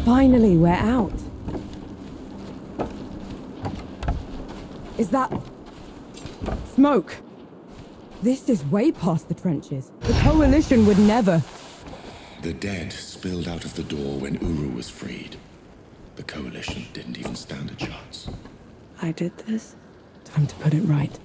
Finally, we're out. Is that... smoke? This is way past the trenches. The Coalition would never... The dead spilled out of the door when Uru was freed. The Coalition didn't even stand a chance. I did this. Time to put it right.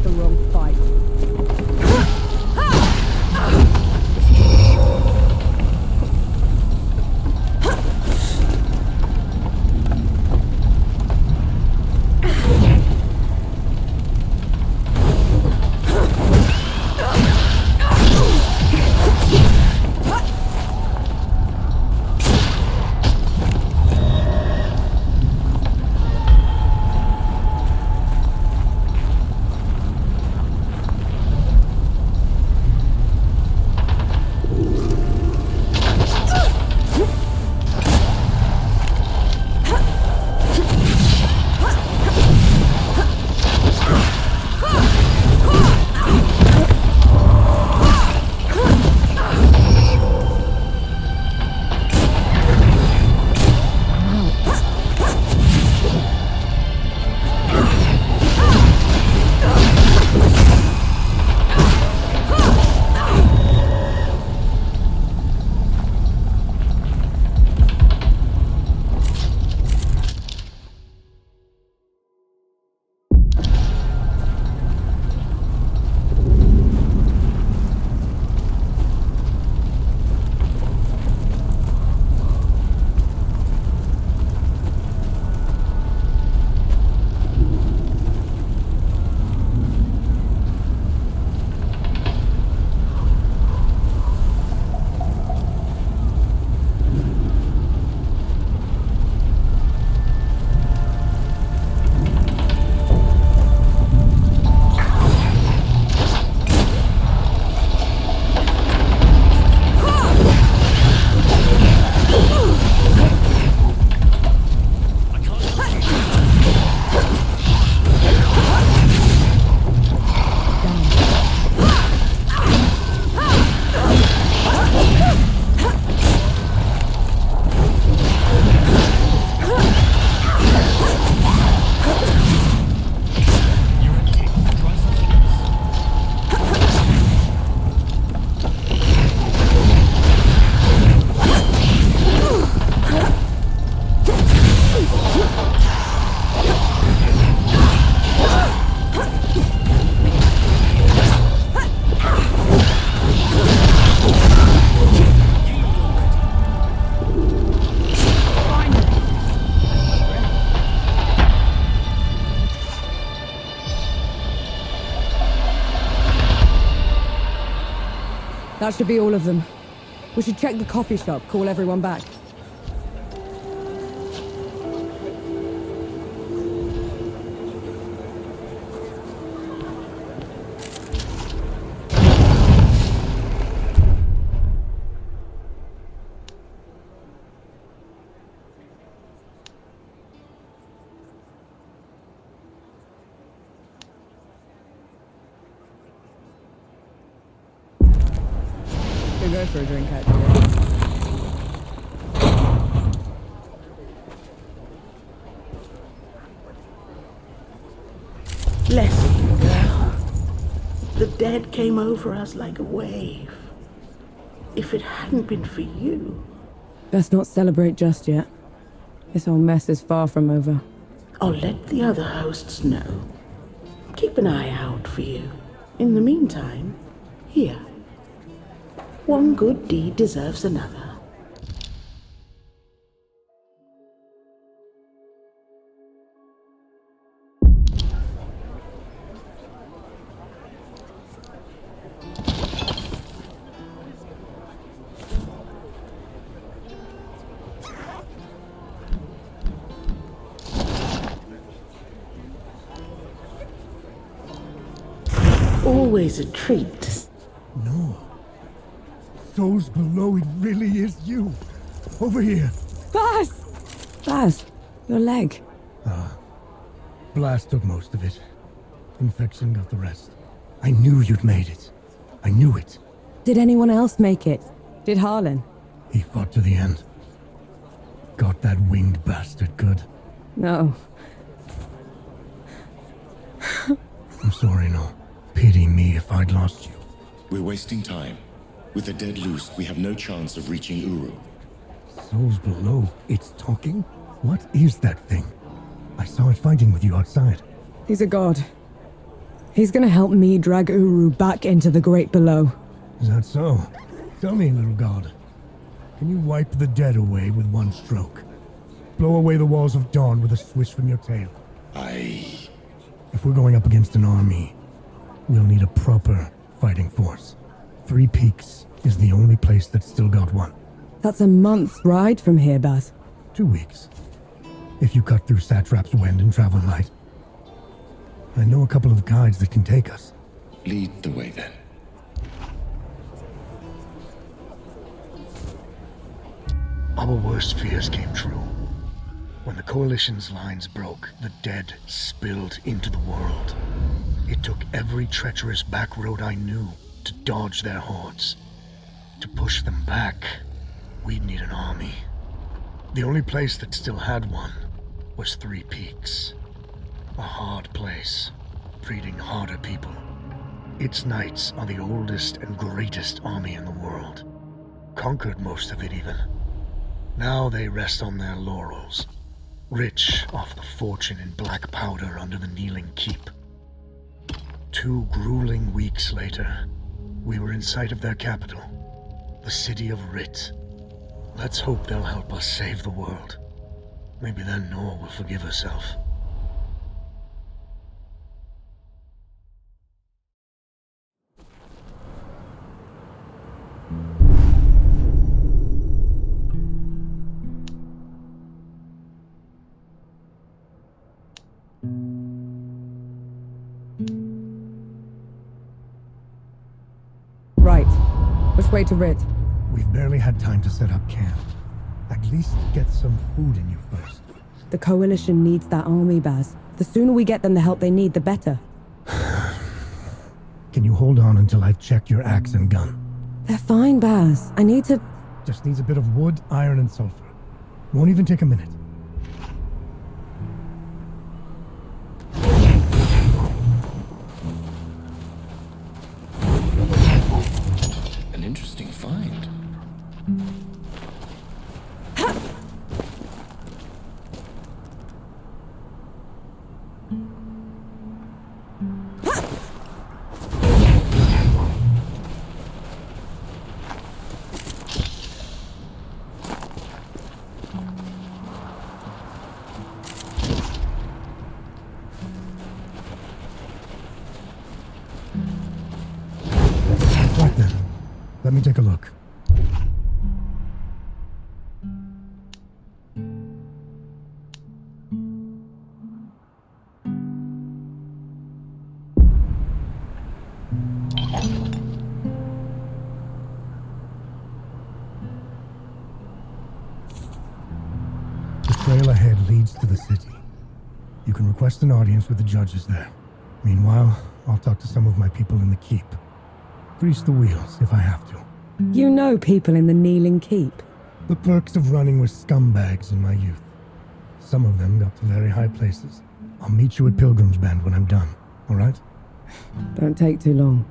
The wrong fight. That should be all of them. We should check the coffee shop, call everyone back. Go for a drink, actually. Bless you, girl. The dead came over us like a wave. If it hadn't been for you... Best not celebrate just yet. This whole mess is far from over. I'll let the other hosts know. Keep an eye out for you. In the meantime, here. One good deed deserves another. always a treat to No. Souls below, it really is you. Over here. Baz! Baz, your leg. Blast took most of it. Infection got the rest. I knew you'd made it. I knew it. Did anyone else make it? Did Harlan? He fought to the end. Got that winged bastard good. No. I'm sorry, no. Pity me if I'd lost you. We're wasting time. With the dead loose, we have no chance of reaching Uru. Souls below, it's talking? What is that thing? I saw it fighting with you outside. He's a god. He's gonna help me drag Uru back into the Great Below. Is that so? Tell me, little god. Can you wipe the dead away with one stroke? Blow away the walls of dawn with a swish from your tail? If we're going up against an army, we'll need a proper fighting force. Three Peaks is the only place that's still got one. That's a month's ride from here, Baz. 2 weeks. If you cut through Satrap's Wind and travel light. I know a couple of guides that can take us. Lead the way then. Our worst fears came true. When the Coalition's lines broke, the dead spilled into the world. It took every treacherous back road I knew to dodge their hordes. To push them back, we'd need an army. The only place that still had one was Three Peaks. A hard place, breeding harder people. Its knights are the oldest and greatest army in the world. Conquered most of it even. Now they rest on their laurels, rich off the fortune in black powder under the kneeling keep. 2 grueling weeks later, we were in sight of their capital, the city of Rit. Let's hope they'll help us save the world. Maybe then Nor will forgive herself. Right. Which way to Rid? We've barely had time to set up camp. At least get some food in you first. The Coalition needs that army, Baz. The sooner we get them the help they need, the better. Can you hold on until I've checked your axe and gun? They're fine, Baz. I need to... Just needs a bit of wood, iron, and sulfur. Won't even take a minute. An interesting find. Right then. Let me take a look. The trail ahead leads to the city. You can request an audience with the judges there. Meanwhile, I'll talk to some of my people in the keep. Grease the wheels if I have to. You know people in the Kneeling Keep. The perks of running with scumbags in my youth. Some of them got to very high places. I'll meet you at Pilgrim's Bend when I'm done, all right? Don't take too long.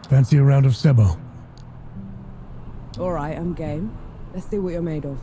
Fancy a round of Sebo? All right, I'm game. Let's see what you're made of.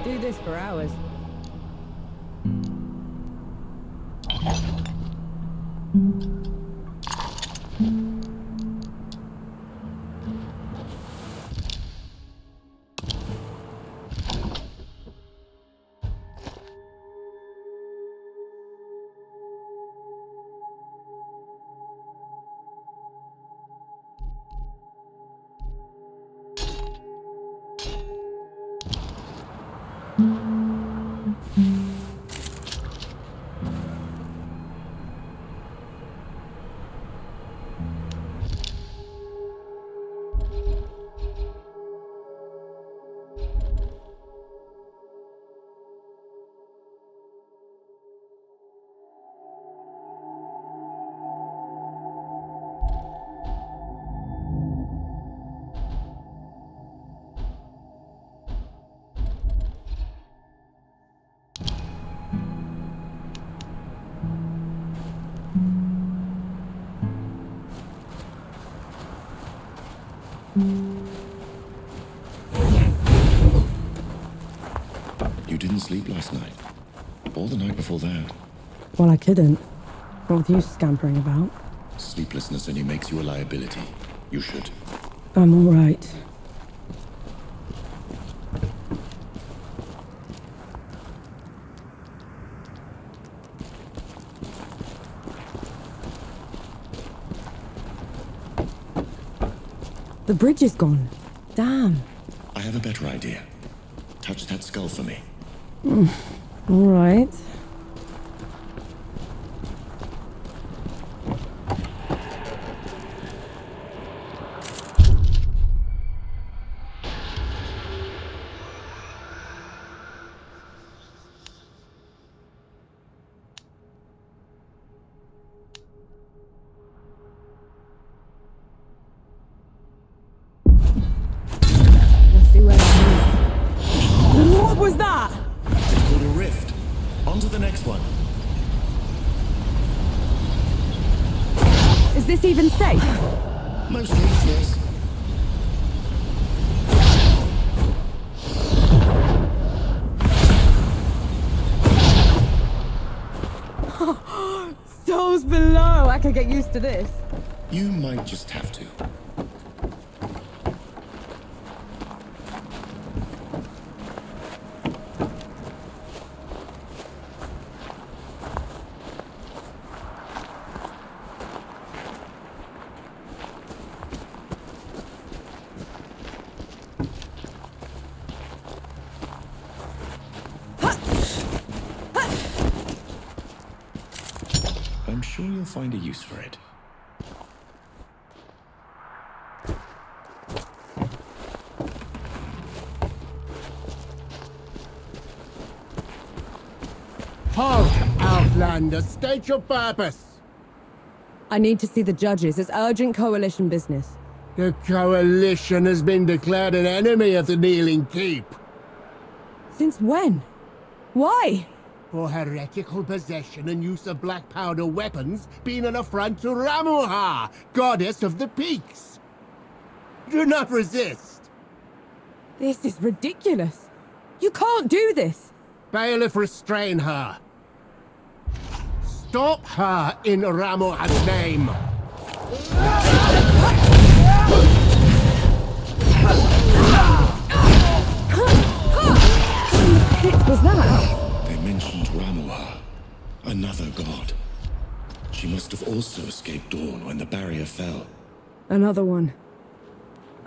could do this for hours. You didn't sleep last night? Or the night before that? Well, I couldn't. What with you scampering about? Sleeplessness only makes you a liability. You should. I'm all right. The bridge is gone. Damn. I have a better idea. Touch that skull for me. All right. What was that? It's called a rift. On to the next one. Is this even safe? Mostly, yes. Souls below. I could get used to this. You might just have to. I'm sure you'll find a use for it. Halt, Outlander! State your purpose! I need to see the judges. It's urgent coalition business. The Coalition has been declared an enemy of the Kneeling Keep. Since when? Why? For heretical possession and use of black powder weapons being an affront to Ramuha, goddess of the peaks. Do not resist. This is ridiculous. You can't do this. Bailiff, restrain her. Stop her in Ramuha's name. What was that? They mentioned Ramuha, another god. She must have also escaped Dawn when the barrier fell. Another one.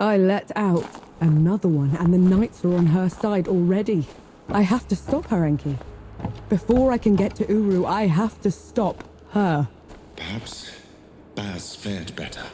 I let out another one, and the knights are on her side already. I have to stop her, Enki. Before I can get to Uru, I have to stop her. Perhaps Baz fared better.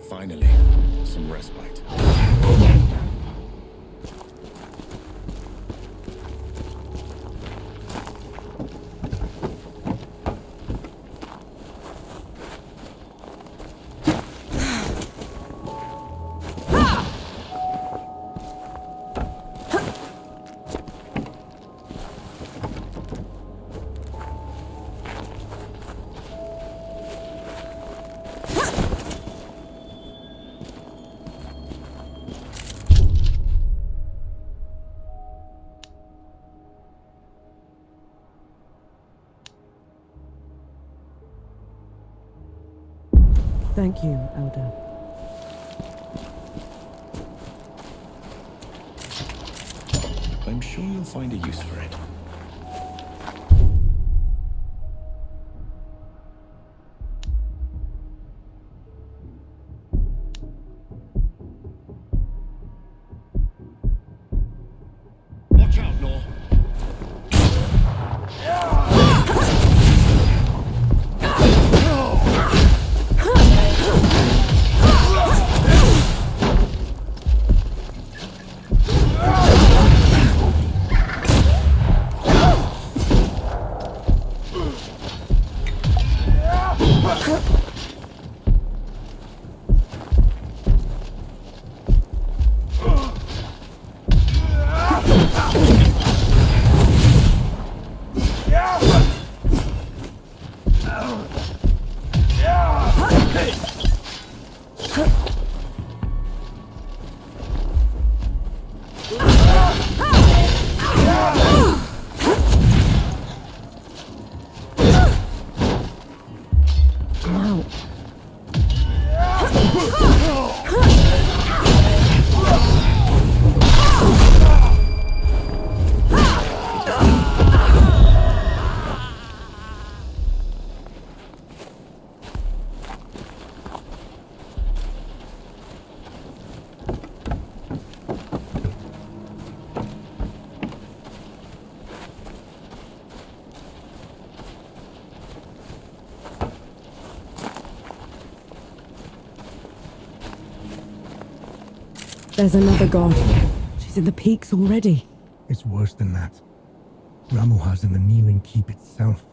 Finally, some respite. Thank you, Elder. I'm sure you'll find a use for it. Watch out, Nor. There's another god. She's in the peaks already. It's worse than that. Ramuha's in the kneeling keep itself.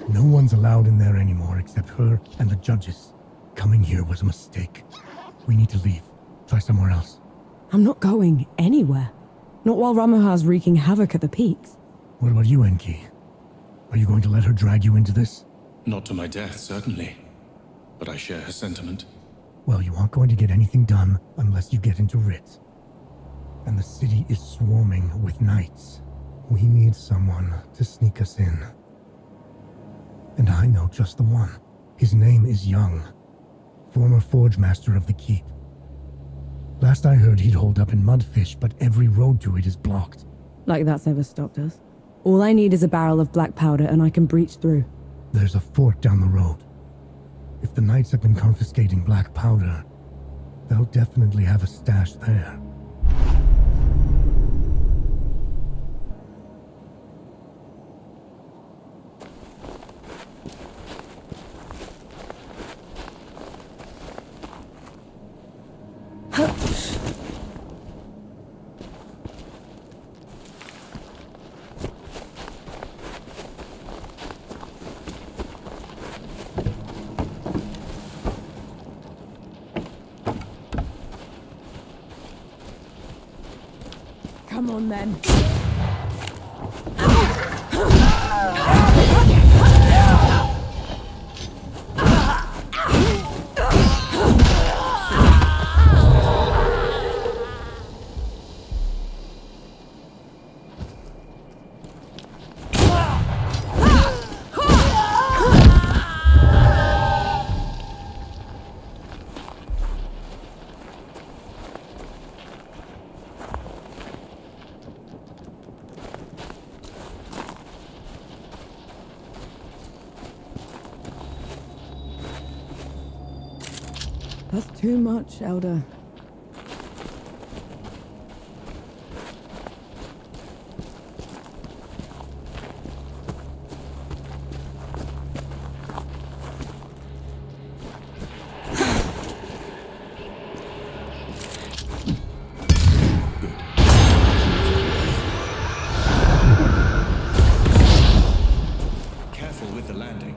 No one's allowed in there anymore except her and the judges. Coming here was a mistake. We need to leave. Try somewhere else. I'm not going anywhere. Not while Ramuha's wreaking havoc at the peaks. What about you, Enki? Are you going to let her drag you into this? Not to my death, certainly. But I share her sentiment. Well, you aren't going to get anything done unless you get into Rit. And the city is swarming with knights. We need someone to sneak us in. And I know just the one. His name is Young, former forge master of the keep. Last I heard, he'd hold up in Mudfish, but every road to it is blocked. Like that's ever stopped us. All I need is a barrel of black powder and I can breach through. There's a fort down the road. If the knights have been confiscating black powder, they'll definitely have a stash there. Come on then. That's too much, Elder. Careful with the landing.